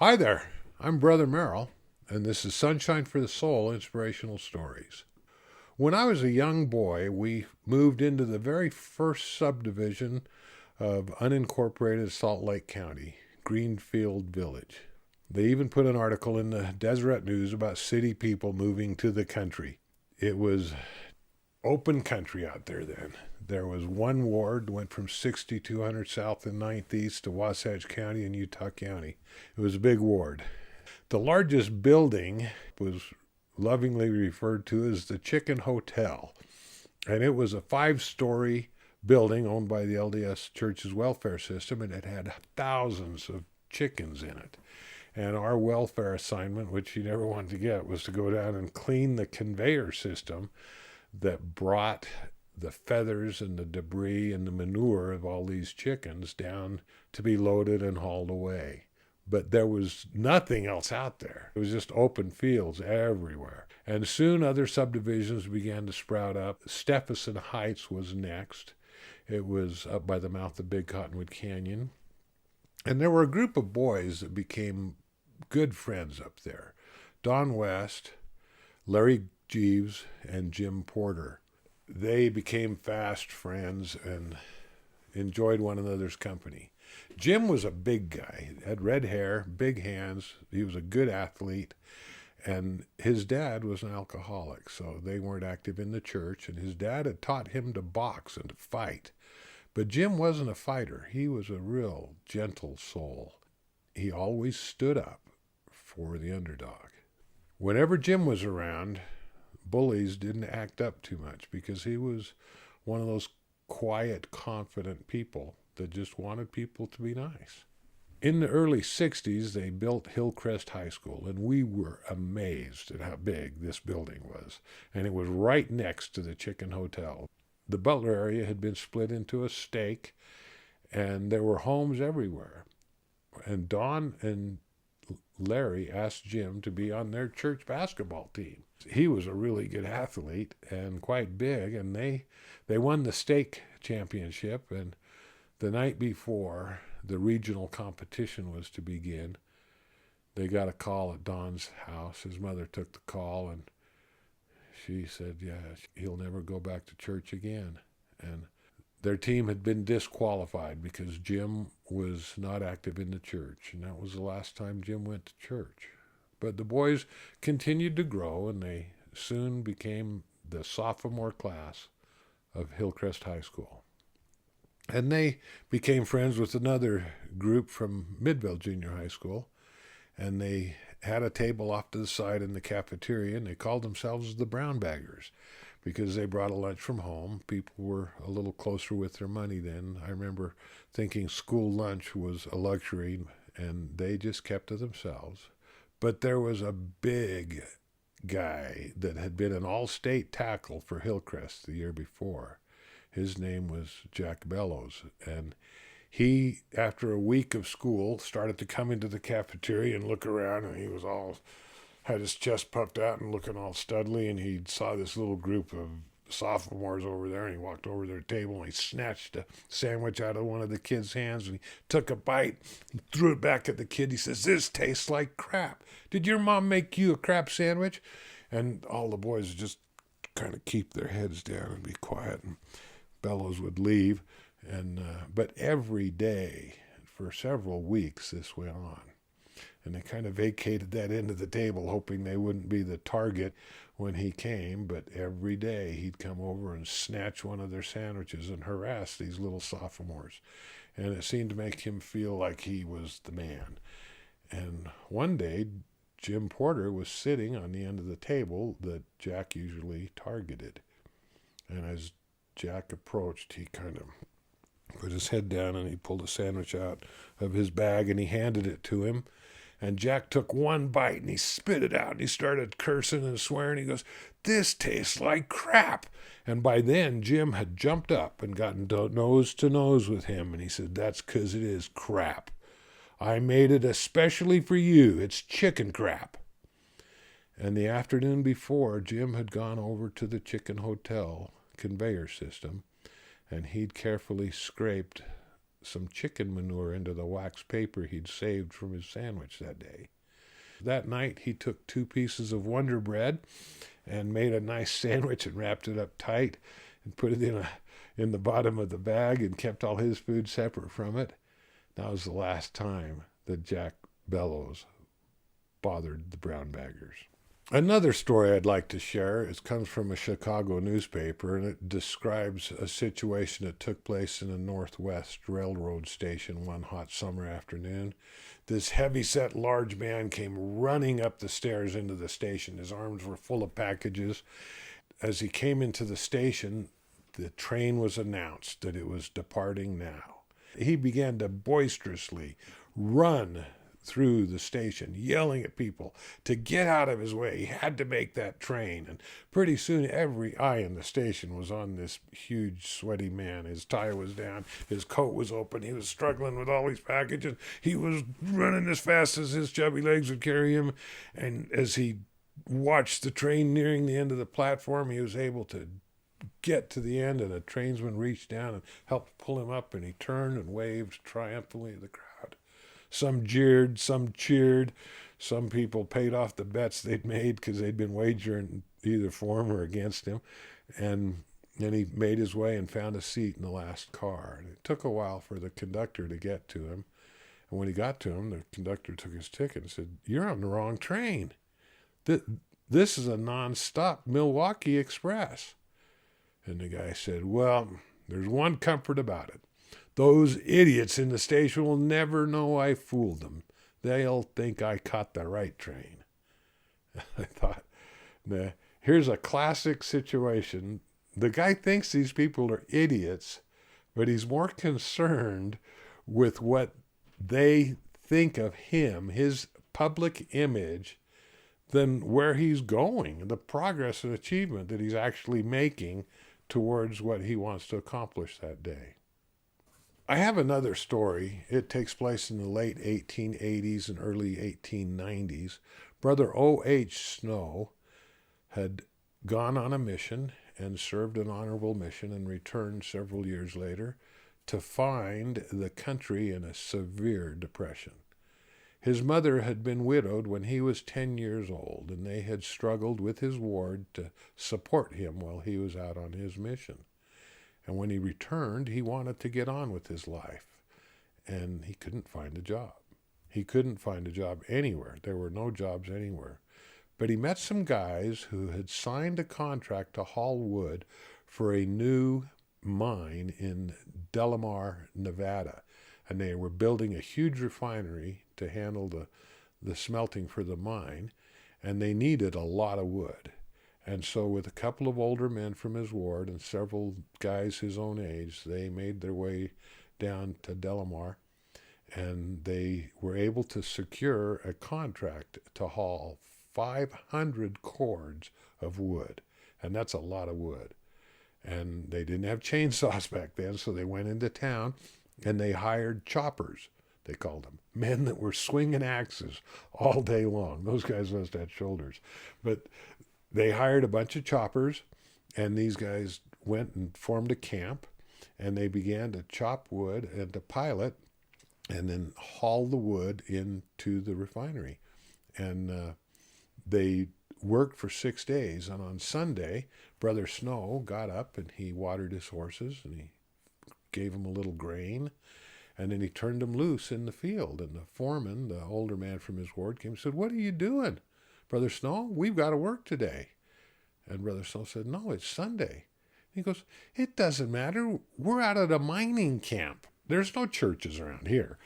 Hi there, I'm Brother Merrill, and this is Sunshine for the Soul Inspirational Stories. When I was a young boy, we moved into the very first subdivision of unincorporated Salt Lake County, Greenfield Village. They even put an article in the Deseret News about city people moving to the country. It was open country out there then. There was one ward, went from 6200 South and 9th East to Wasatch County and Utah County. It was a big ward. The largest building was lovingly referred to as the Chicken Hotel, and it was a 5-story building owned by the LDS Church's welfare system, and it had thousands of chickens in it. And our welfare assignment, which you never wanted to get, was to go down and clean the conveyor system that brought the feathers and the debris and the manure of all these chickens down to be loaded and hauled away. But there was nothing else out there. It was just open fields everywhere. And soon other subdivisions began to sprout up. Stephenson Heights was next. It was up by the mouth of Big Cottonwood Canyon. And there were a group of boys that became good friends up there. Don West, Larry Jeeves, and Jim Porter. They became fast friends and enjoyed one another's company. Jim was a big guy, had red hair, big hands. He was a good athlete, and his dad was an alcoholic, so they weren't active in the church, and his dad had taught him to box and to fight. But Jim wasn't a fighter. He was a real gentle soul. He always stood up for the underdog. Whenever Jim was around, bullies didn't act up too much because he was one of those quiet, confident people that just wanted people to be nice. In the early 60s, they built Hillcrest High School, and we were amazed at how big this building was. And it was right next to the Chicken Hotel. The Butler area had been split into a stake, and there were homes everywhere. And Don and Larry asked Jim to be on their church basketball team. He was a really good athlete and quite big, and they won the stake championship. And the night before the regional competition was to begin, they got a call at Don's house. His mother took the call, and she said, yeah, he'll never go back to church again. And their team had been disqualified because Jim was not active in the church, and that was the last time Jim went to church. But the boys continued to grow, and they soon became the sophomore class of Hillcrest High School. And they became friends with another group from Midvale Junior High School, and they had a table off to the side in the cafeteria, and they called themselves the Brown Baggers because they brought a lunch from home. People were a little closer with their money then. I remember thinking school lunch was a luxury, and they just kept to themselves. But there was a big guy that had been an all-state tackle for Hillcrest the year before. His name was Jack Bellows, and he, after a week of school, started to come into the cafeteria and look around, and he was had his chest puffed out and looking all studly, and he saw this little group of sophomores over there, and he walked over to their table, and he snatched a sandwich out of one of the kids' hands, and he took a bite, and threw it back at the kid. He says, "This tastes like crap. Did your mom make you a crap sandwich?" And all the boys just kind of keep their heads down and be quiet, and Bellows would leave. But every day for several weeks this went on. And they kind of vacated that end of the table, hoping they wouldn't be the target when he came. But every day he'd come over and snatch one of their sandwiches and harass these little sophomores. And it seemed to make him feel like he was the man. And one day, Jim Porter was sitting on the end of the table that Jack usually targeted. And as Jack approached, he kind of put his head down and he pulled a sandwich out of his bag and he handed it to him. And Jack took one bite and he spit it out and he started cursing and swearing. He goes, "This tastes like crap." And by then, Jim had jumped up and gotten nose to nose with him. And he said, "That's 'cause it is crap. I made it especially for you. It's chicken crap." And the afternoon before, Jim had gone over to the Chicken Hotel conveyor system, and he'd carefully scraped some chicken manure into the wax paper he'd saved from his sandwich that day. That night, he took 2 pieces of Wonder Bread and made a nice sandwich and wrapped it up tight and put it in the bottom of the bag and kept all his food separate from it. That was the last time that Jack Bellows bothered the brown baggers. Another story I'd like to share comes from a Chicago newspaper, and it describes a situation that took place in a Northwest Railroad station one hot summer afternoon. This heavy-set large man came running up the stairs into the station. His arms were full of packages. As he came into the station, the train was announced that it was departing now. He began to boisterously run through the station, yelling at people to get out of his way. He had to make that train. And pretty soon every eye in the station was on this huge, sweaty man. His tie was down. His coat was open. He was struggling with all these packages. He was running as fast as his chubby legs would carry him. And as he watched the train nearing the end of the platform, he was able to get to the end, and a tradesman reached down and helped pull him up, and he turned and waved triumphantly at the crowd. Some jeered, some cheered. Some people paid off the bets they'd made because they'd been wagering either for him or against him. And then he made his way and found a seat in the last car. And it took a while for the conductor to get to him. And when he got to him, the conductor took his ticket and said, "You're on the wrong train. This is a non-stop Milwaukee Express." And the guy said, "Well, there's one comfort about it. Those idiots in the station will never know I fooled them. They'll think I caught the right train." I thought, here's a classic situation. The guy thinks these people are idiots, but he's more concerned with what they think of him, his public image, than where he's going, the progress and achievement that he's actually making towards what he wants to accomplish that day. I have another story. It takes place in the late 1880s and early 1890s. Brother O.H. Snow had gone on a mission and served an honorable mission and returned several years later to find the country in a severe depression. His mother had been widowed when he was 10 years old, and they had struggled with his ward to support him while he was out on his mission. And when he returned, he wanted to get on with his life, and he couldn't find a job. He couldn't find a job anywhere. There were no jobs anywhere. But he met some guys who had signed a contract to haul wood for a new mine in Delamar, Nevada. And they were building a huge refinery to handle the smelting for the mine, and they needed a lot of wood. And so with a couple of older men from his ward and several guys his own age, they made their way down to Delamar, and they were able to secure a contract to haul 500 cords of wood, and that's a lot of wood. And they didn't have chainsaws back then, so they went into town, and they hired choppers, they called them, men that were swinging axes all day long. Those guys must have had shoulders. But they hired a bunch of choppers, and these guys went and formed a camp, and they began to chop wood and to pile it, and then haul the wood into the refinery. And they worked for 6 days, and on Sunday, Brother Snow got up and he watered his horses, and he gave them a little grain, and then he turned them loose in the field. And the foreman, the older man from his ward, came and said, "What are you doing, Brother Snow? We've got to work today." And Brother Snow said, "No, it's Sunday." He goes, "It doesn't matter. We're out at a mining camp. There's no churches around here."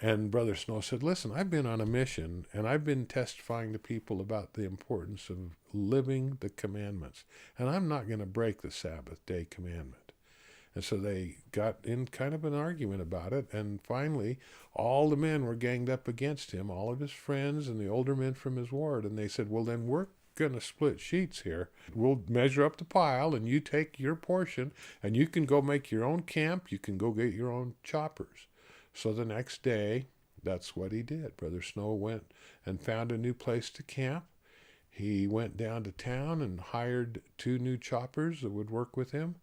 And Brother Snow said, "Listen, I've been on a mission, and I've been testifying to people about the importance of living the commandments. And I'm not going to break the Sabbath day commandment." And so they got in kind of an argument about it, and finally all the men were ganged up against him, all of his friends and the older men from his ward, and they said, "Well, then we're going to split sheets here. We'll measure up the pile, and you take your portion, and you can go make your own camp. You can go get your own choppers." So the next day, that's what he did. Brother Snow went and found a new place to camp. He went down to town and hired 2 new choppers that would work with him.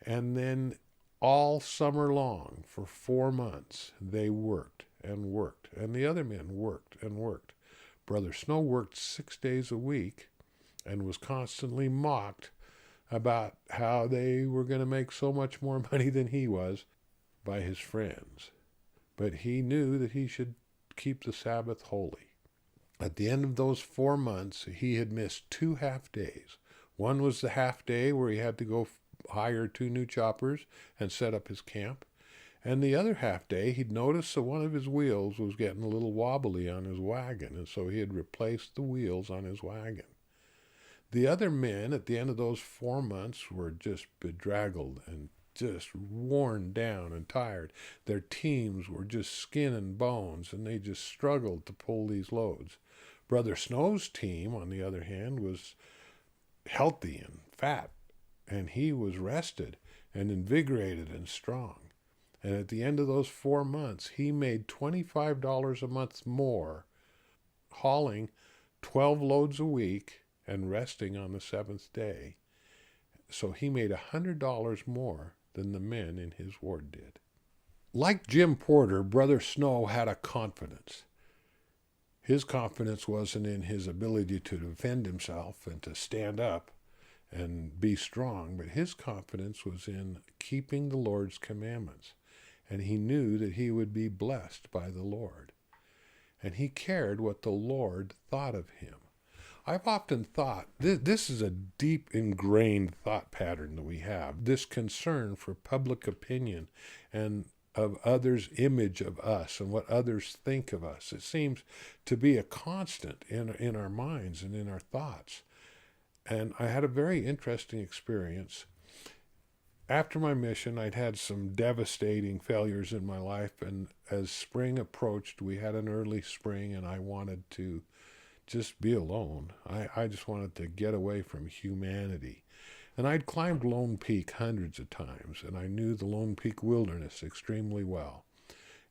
And then all summer long for 4 months. They worked and worked, and the other men worked and worked. Brother Snow worked 6 days a week and was constantly mocked about how they were going to make so much more money than he was by his friends. But he knew that he should keep the Sabbath holy. At the end of those 4 months, he had missed 2 half days. One was the half day where he had to go hire 2 new choppers and set up his camp. And the other half day, he'd noticed that one of his wheels was getting a little wobbly on his wagon, and so he had replaced the wheels on his wagon. The other men at the end of those 4 months were just bedraggled and just worn down and tired. Their teams were just skin and bones, and they just struggled to pull these loads. Brother Snow's team, on the other hand, was healthy and fat, and he was rested and invigorated and strong. And at the end of those 4 months, he made $25 a month more, hauling 12 loads a week and resting on the 7th day. So he made $100 more than the men in his ward did. Like Jim Porter, Brother Snow had a confidence. His confidence wasn't in his ability to defend himself and to stand up and be strong, but his confidence was in keeping the Lord's commandments. And he knew that he would be blessed by the Lord. And he cared what the Lord thought of him. I've often thought, this is a deep ingrained thought pattern that we have, this concern for public opinion and of others' image of us and what others think of us. It seems to be a constant in our minds and in our thoughts. And I had a very interesting experience. After my mission, I'd had some devastating failures in my life, and as spring approached, we had an early spring, and I wanted to just be alone. I just wanted to get away from humanity. And I'd climbed Lone Peak hundreds of times, and I knew the Lone Peak wilderness extremely well.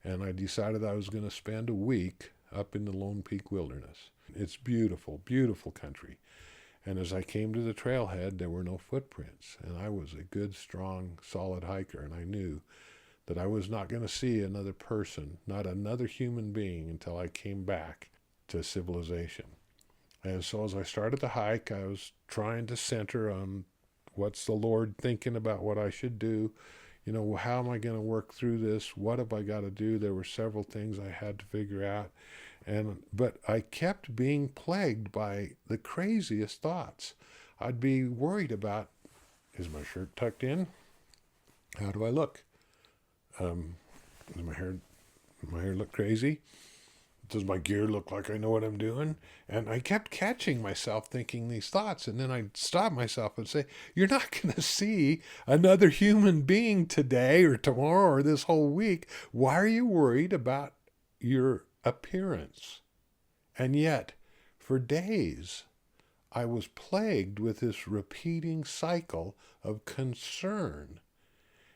And I decided I was going to spend a week up in the Lone Peak wilderness. It's beautiful, beautiful country. And as I came to the trailhead, there were no footprints. And I was a good, strong, solid hiker, and I knew that I was not going to see another person, not another human being, until I came back to civilization. And so as I started the hike, I was trying to center on what's the Lord thinking about what I should do. You know, how am I going to work through this? What have I got to do? There were several things I had to figure out. But I kept being plagued by the craziest thoughts. I'd be worried about, is my shirt tucked in? How do I look? Does my hair look crazy? Does my gear look like I know what I'm doing? And I kept catching myself thinking these thoughts, and then I'd stop myself and say, you're not going to see another human being today or tomorrow or this whole week. Why are you worried about your appearance? And yet, for days, I was plagued with this repeating cycle of concern.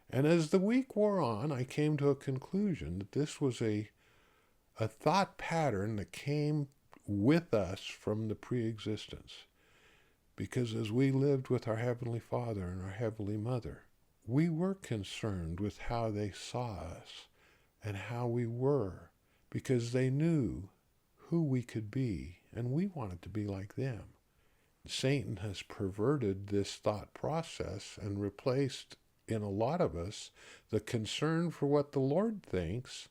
And as the week wore on, I came to a conclusion that this was a thought pattern that came with us from the preexistence. Because as we lived with our Heavenly Father and our Heavenly Mother, we were concerned with how they saw us and how we were, because they knew who we could be, and we wanted to be like them. Satan has perverted this thought process and replaced in a lot of us the concern for what the Lord thinks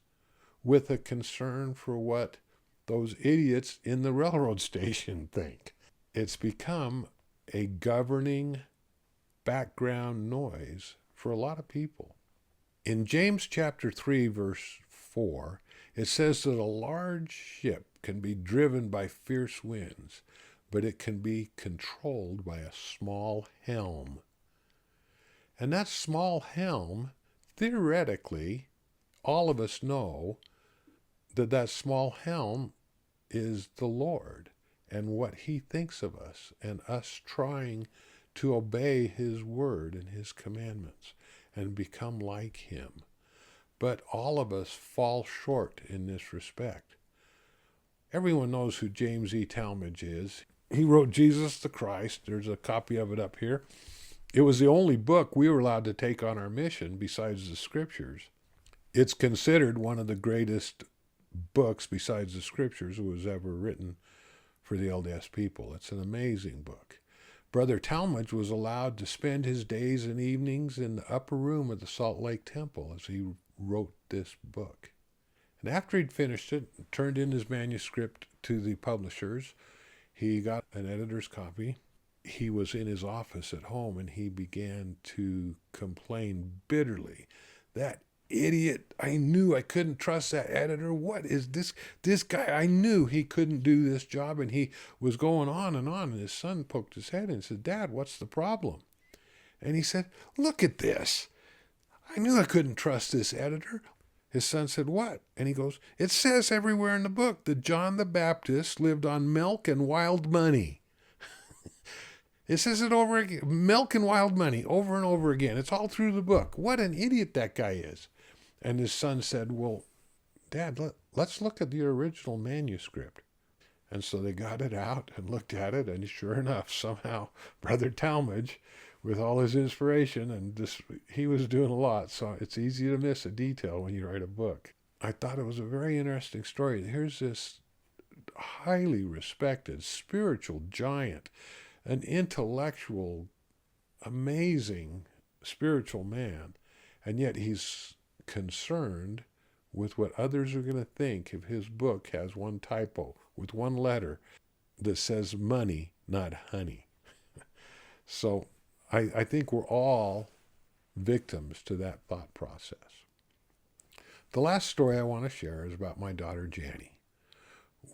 with a concern for what those idiots in the railroad station think. It's become a governing background noise for a lot of people. In James chapter 3, verse 4, it says that a large ship can be driven by fierce winds, but it can be controlled by a small helm. And that small helm, theoretically, all of us know that small helm is the Lord and what He thinks of us, and us trying to obey His word and His commandments and become like Him. But all of us fall short in this respect. Everyone knows who James E. Talmage is. He wrote Jesus the Christ. There's a copy of it up here. It was the only book we were allowed to take on our mission besides the scriptures. It's considered one of the greatest books besides the scriptures that was ever written for the LDS people. It's an amazing book. Brother Talmage was allowed to spend his days and evenings in the upper room of the Salt Lake Temple as he wrote this book. And after he'd finished it, turned in his manuscript to the publishers, he got an editor's copy. He was in his office at home and he began to complain bitterly. That idiot, I knew I couldn't trust that editor. What is this guy? I knew he couldn't do this job, and he was going on, and his son poked his head and said, Dad, what's the problem? And he said, look at this. I knew I couldn't trust this editor. His son said, what? And he goes, it says everywhere in the book that John the Baptist lived on milk and wild money. It says it over again, milk and wild money, over and over again. It's all through the book. What an idiot that guy is. And his son said, well, Dad, let's look at the original manuscript. And so they got it out and looked at it, and sure enough, somehow Brother Talmage, with all his inspiration, and he was doing a lot, so it's easy to miss a detail when you write a book. I thought it was a very interesting story. Here's this highly respected spiritual giant, an intellectual, amazing spiritual man, and yet he's concerned with what others are going to think if his book has one typo with one letter that says money, not honey. So I think we're all victims to that thought process. The last story I want to share is about my daughter Janie.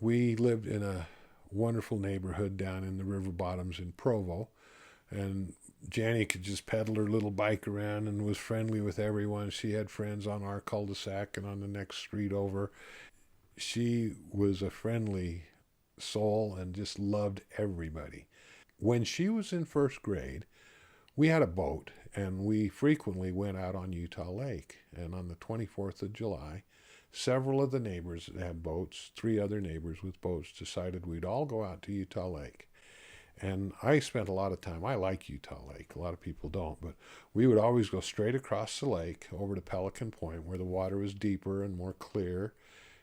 We lived in a wonderful neighborhood down in the river bottoms in Provo, and Janie could just pedal her little bike around and was friendly with everyone. She had friends on our cul-de-sac and on the next street over. She was a friendly soul and just loved everybody. When she was in first grade, we had a boat, and we frequently went out on Utah Lake. And on the 24th of July, several of the neighbors that had boats, 3 other neighbors with boats, decided we'd all go out to Utah Lake. And I spent a lot of time. I like Utah Lake. A lot of people don't. But we would always go straight across the lake over to Pelican Point, where the water was deeper and more clear.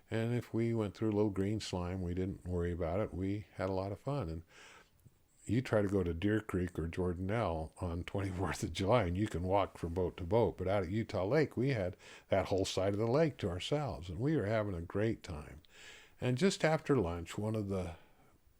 And if we went through a little green slime, we didn't worry about it. We had a lot of fun. And you try to go to Deer Creek or Jordanelle on 24th of July, and you can walk from boat to boat. But out at Utah Lake, we had that whole side of the lake to ourselves. And we were having a great time. And just after lunch, one of the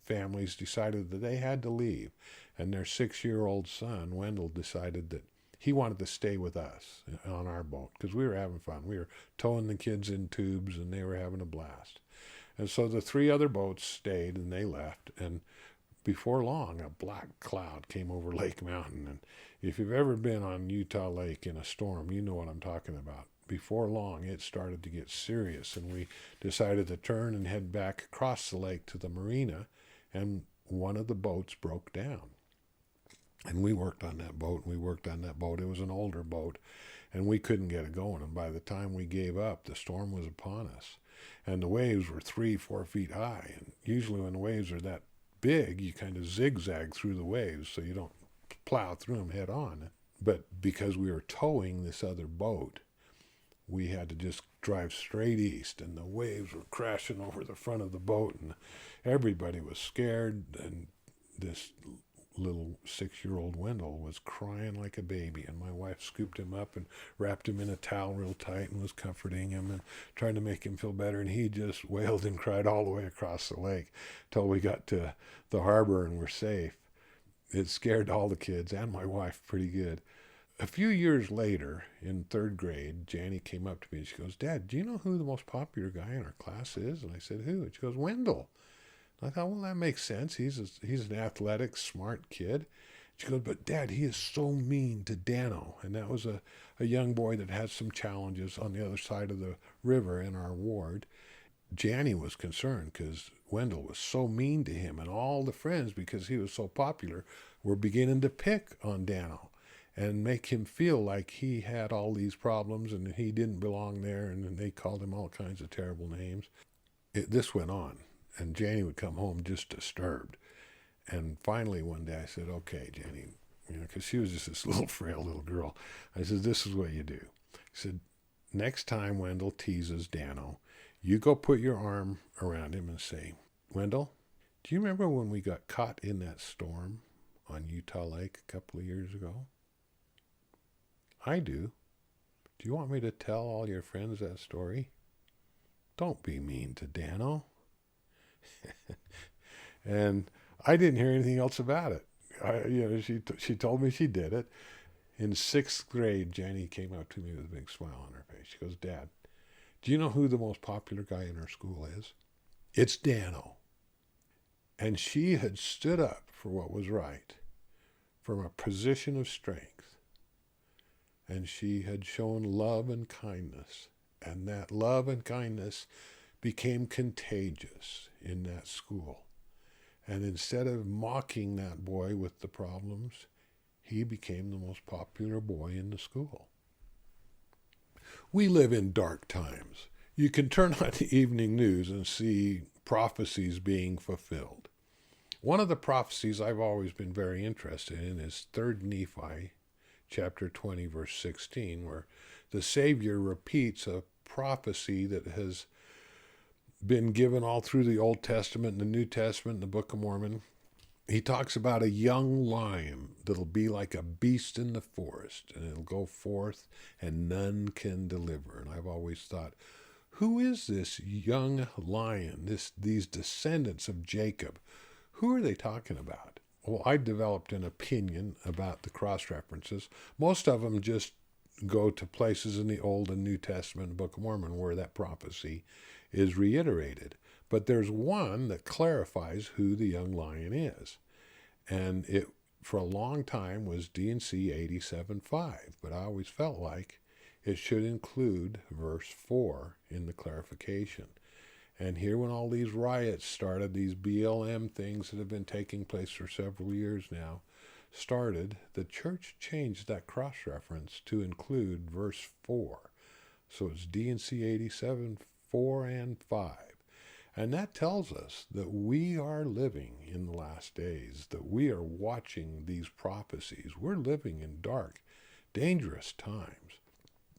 families decided that they had to leave, and their 6-year-old son Wendell decided that he wanted to stay with us on our boat because we were having fun. We were towing the kids in tubes, and they were having a blast. And so the 3 other boats stayed, and they left, and before long a black cloud came over Lake Mountain. And if you've ever been on Utah Lake in a storm, you know what I'm talking about. Before long, it started to get serious, and we decided to turn and head back across the lake to the marina, and one of the boats broke down. And we worked on that boat. It was an older boat, and we couldn't get it going. And by the time we gave up, the storm was upon us. And the waves were 3-4 feet high. And usually when the waves are that big, you kind of zigzag through the waves so you don't plow through them head on. But because we were towing this other boat, we had to just drive straight east, and the waves were crashing over the front of the boat, and everybody was scared, and this little 6-year-old Wendell was crying like a baby, and my wife scooped him up and wrapped him in a towel real tight and was comforting him and trying to make him feel better, and he just wailed and cried all the way across the lake till we got to the harbor and were safe. It scared all the kids and my wife pretty good. A few years later, in 3rd grade, Janie came up to me and she goes, Dad, do you know who the most popular guy in our class is? And I said, who? And she goes, Wendell. And I thought, well, that makes sense. He's an athletic, smart kid. She goes, but Dad, he is so mean to Dano. And that was a young boy that had some challenges on the other side of the river in our ward. Janie was concerned because Wendell was so mean to him, and all the friends, because he was so popular, were beginning to pick on Dano and make him feel like he had all these problems and he didn't belong there, and they called him all kinds of terrible names. This went on, and Janie would come home just disturbed. And finally one day I said, okay, Janie, because she was just this little frail little girl. I said, this is what you do. I said, next time Wendell teases Dano, you go put your arm around him and say, Wendell, do you remember when we got caught in that storm on Utah Lake a couple of years ago? I do. Do you want me to tell all your friends that story? Don't be mean to Dano. And I didn't hear anything else about it. She told me she did it. In 6th grade, Jenny came up to me with a big smile on her face. She goes, Dad, do you know who the most popular guy in our school is? It's Dano. And she had stood up for what was right from a position of strength. And she had shown love and kindness. And that love and kindness became contagious in that school. And instead of mocking that boy with the problems, he became the most popular boy in the school. We live in dark times. You can turn on the evening news and see prophecies being fulfilled. One of the prophecies I've always been very interested in is 3rd Nephi, chapter 20, verse 16, where the Savior repeats a prophecy that has been given all through the Old Testament and the New Testament and the Book of Mormon. He talks about a young lion that'll be like a beast in the forest, and it'll go forth and none can deliver. And I've always thought, who is this young lion, these descendants of Jacob? Who are they talking about? Well, I developed an opinion about the cross-references. Most of them just go to places in the Old and New Testament, Book of Mormon, where that prophecy is reiterated. But there's one that clarifies who the young lion is. And it, for a long time, was D&C 87.5. But I always felt like it should include verse 4 in the clarification. And here, when all these riots started, these BLM things that have been taking place for several years now started, the church changed that cross-reference to include verse 4. So it's D&C 87, 4 and 5. And that tells us that we are living in the last days, that we are watching these prophecies. We're living in dark, dangerous times.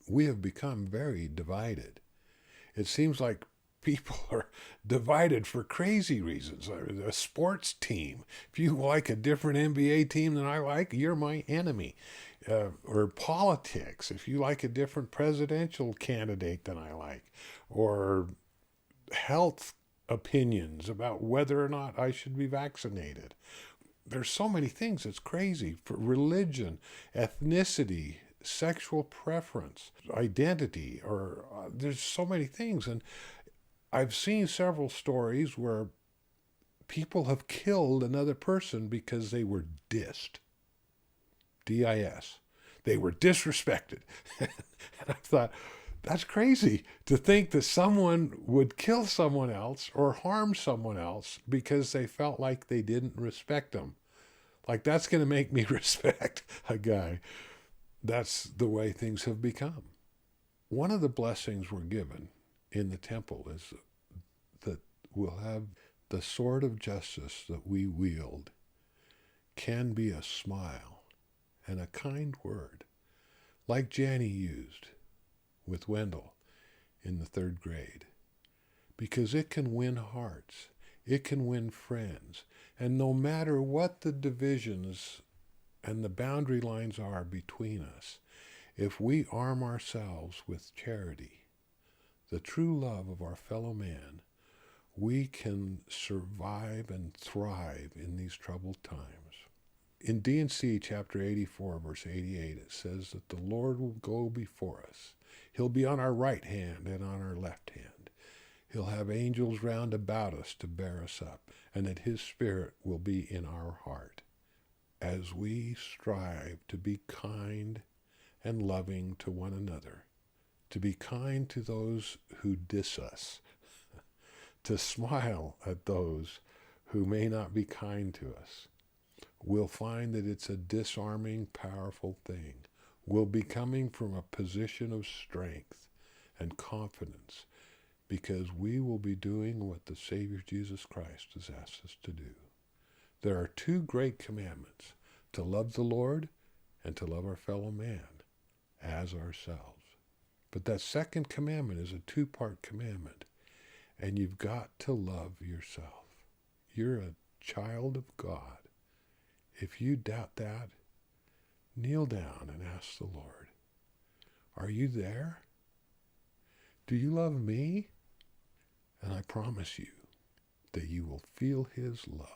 We have become very divided. It seems like people are divided for crazy reasons. A sports team, if you like a different NBA team than I like, you're my enemy. Or politics, if you like a different presidential candidate than I like. Or health opinions about whether or not I should be vaccinated. There's so many things. It's crazy. For religion, ethnicity, sexual preference, identity, or there's so many things. And I've seen several stories where people have killed another person because they were dissed. D-I-S. They were disrespected. And I thought, that's crazy to think that someone would kill someone else or harm someone else because they felt like they didn't respect them. Like that's going to make me respect a guy. That's the way things have become. One of the blessings we're given in the temple is that we'll have the sword of justice that we wield can be a smile and a kind word, like Janny used with Wendell in the 3rd grade, because it can win hearts, it can win friends, and no matter what the divisions and the boundary lines are between us, if we arm ourselves with charity, the true love of our fellow man, we can survive and thrive in these troubled times. In D&C chapter 84, verse 88, it says that the Lord will go before us. He'll be on our right hand and on our left hand. He'll have angels round about us to bear us up, and that his Spirit will be in our heart as we strive to be kind and loving to one another, to be kind to those who diss us, to smile at those who may not be kind to us. We'll find that it's a disarming, powerful thing. We'll be coming from a position of strength and confidence because we will be doing what the Savior Jesus Christ has asked us to do. There are 2 great commandments. to love the Lord and to love our fellow man as ourselves. But that second commandment is a two-part commandment, and you've got to love yourself. You're a child of God. If you doubt that, kneel down and ask the Lord, are you there? Do you love me? And I promise you that you will feel his love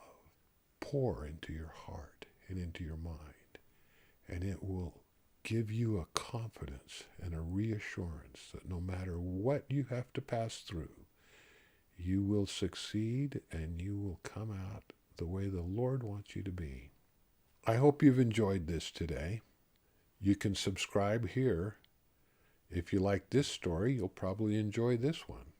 pour into your heart and into your mind, and it will give you a confidence and a reassurance that no matter what you have to pass through, you will succeed and you will come out the way the Lord wants you to be. I hope you've enjoyed this today. You can subscribe here. If you like this story, you'll probably enjoy this one.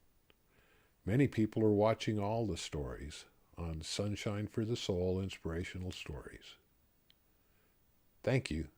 Many people are watching all the stories on Sunshine for the Soul Inspirational Stories. Thank you.